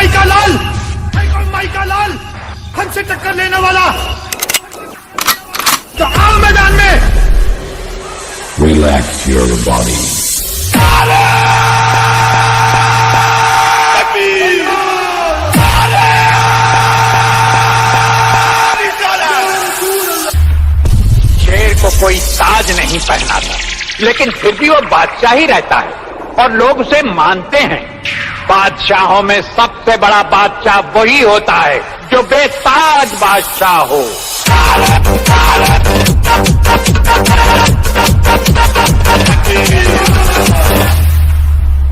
Mica लाल, mica लाल हमसे टक्कर लेने वाला तो आओ मैदान में। Relax your body. शेर को कोई ताज नहीं पहनाता, लेकिन फिर भी वो बादशाह ही रहता है और लोग उसे मानते हैं। बादशाहों में सबसे बड़ा बादशाह वही होता है जो बेताज बादशाह हो।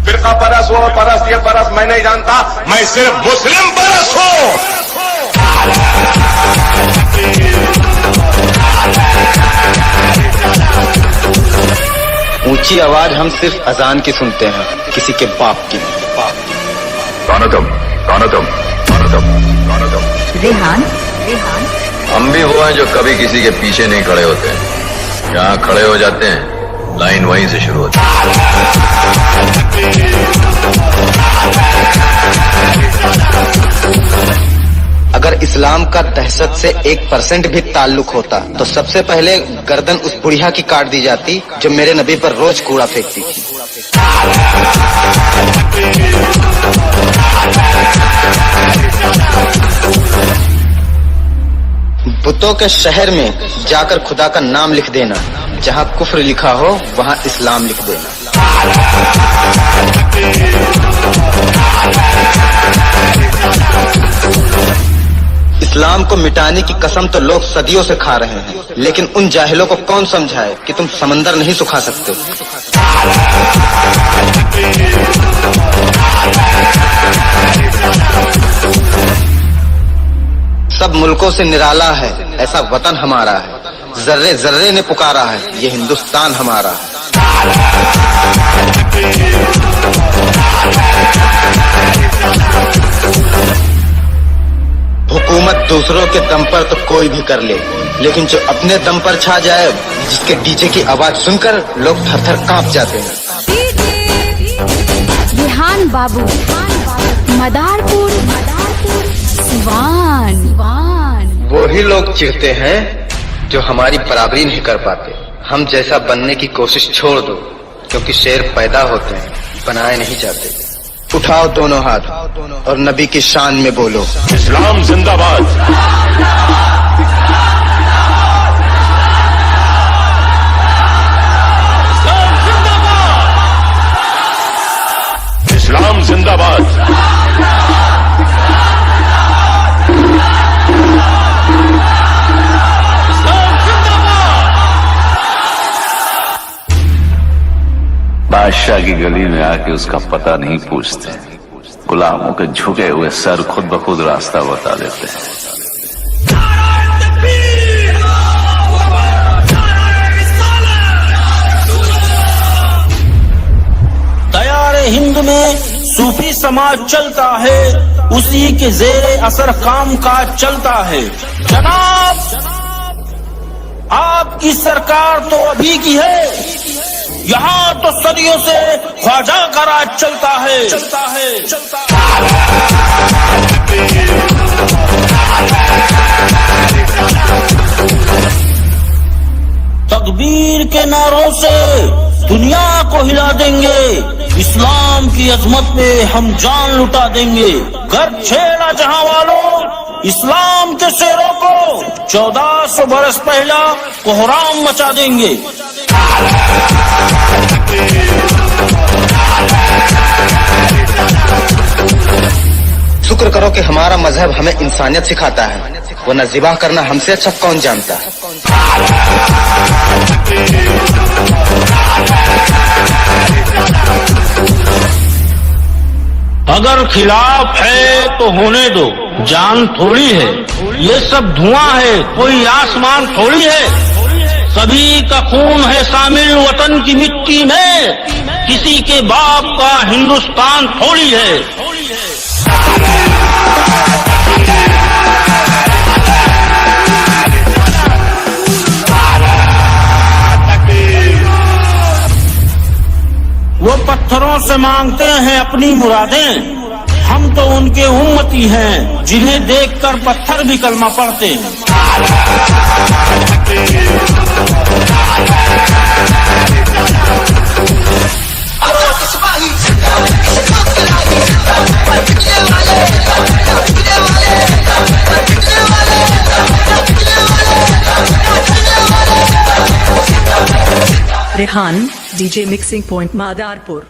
फिरका परस हो, परस ये परस मैं नहीं जानता, मैं सिर्फ मुस्लिम परस हूं। ऊंची आवाज हम सिर्फ अजान की सुनते हैं, किसी के बाप की नहीं। तानतम तानतम तानतम तानतम। रेहान, हम भी वो हैं जो कभी किसी के पीछे नहीं खड़े होते हैं। जहाँ खड़े हो जाते हैं लाइन वहीं से शुरू होती है। अगर इस्लाम का दहशत से 1% भी ताल्लुक होता तो सबसे पहले गर्दन उस बुढ़िया की काट दी जाती जो मेरे नबी पर रोज कूड़ा फेंकती थी। बुतों के शहर में जाकर खुदा का नाम लिख देना, जहाँ कुफ्र लिखा हो वहाँ इस्लाम लिख देना। इस्लाम को मिटाने की कसम तो लोग सदियों से खा रहे हैं, लेकिन उन जाहिलों को कौन समझाए कि तुम समंदर नहीं सुखा सकते। सब मुल्कों से निराला है ऐसा वतन हमारा है, जर्रे जर्रे ने पुकारा है ये हिंदुस्तान हमारा है। हुकूमत दूसरों के दम पर तो कोई भी कर ले, लेकिन जो अपने दम पर छा जाए, जिसके डीजे की आवाज सुनकर लोग थर थर कांप जाते हैं। रेहान बाबू, मदारपुर, सिवान। वही लोग चिढ़ते हैं जो हमारी बराबरी नहीं कर पाते। हम जैसा बनने की कोशिश छोड़ दो, क्योंकि शेर पैदा होते हैं, बनाए नहीं जाते। उठाओ दोनों हाथ और नबी की शान में बोलो, इस्लाम जिंदाबाद। इस्लाम जिंदाबाद। बादशाह की गली में आके उसका पता नहीं पूछते, गुलामों के झुके हुए सर खुद ब खुद रास्ता बता देते हैं। दयारे हिंद में सूफी समाज चलता है, उसी के जेरे असर काम काज चलता है। जनाब आपकी सरकार तो अभी की है, यहाँ तो सदियों से ख्वाजा का राज चलता है, चलता है, चलता तकबीर के नारों से दुनिया को हिला देंगे, इस्लाम की अजमत में हम जान लुटा देंगे। घर छेड़ा जहां वालों इस्लाम के शेरों को 1400 बरस पहला कोहराम मचा देंगे। शुक्र करो कि हमारा मजहब हमें इंसानियत सिखाता है, वरना जिबा करना हमसे अच्छा कौन जानता है। अगर खिलाफ है तो होने दो, जान थोड़ी है, ये सब धुआं है, कोई आसमान थोड़ी है। सभी का खून है शामिल वतन की मिट्टी में, किसी के बाप का हिंदुस्तान थोड़ी है। वो पत्थरों से मांगते हैं अपनी मुरादें, हम तो उनके उम्मती हैं जिन्हें देखकर पत्थर भी कलमा पढ़ते हैं। Rehan DJ mixing point मादारपुर।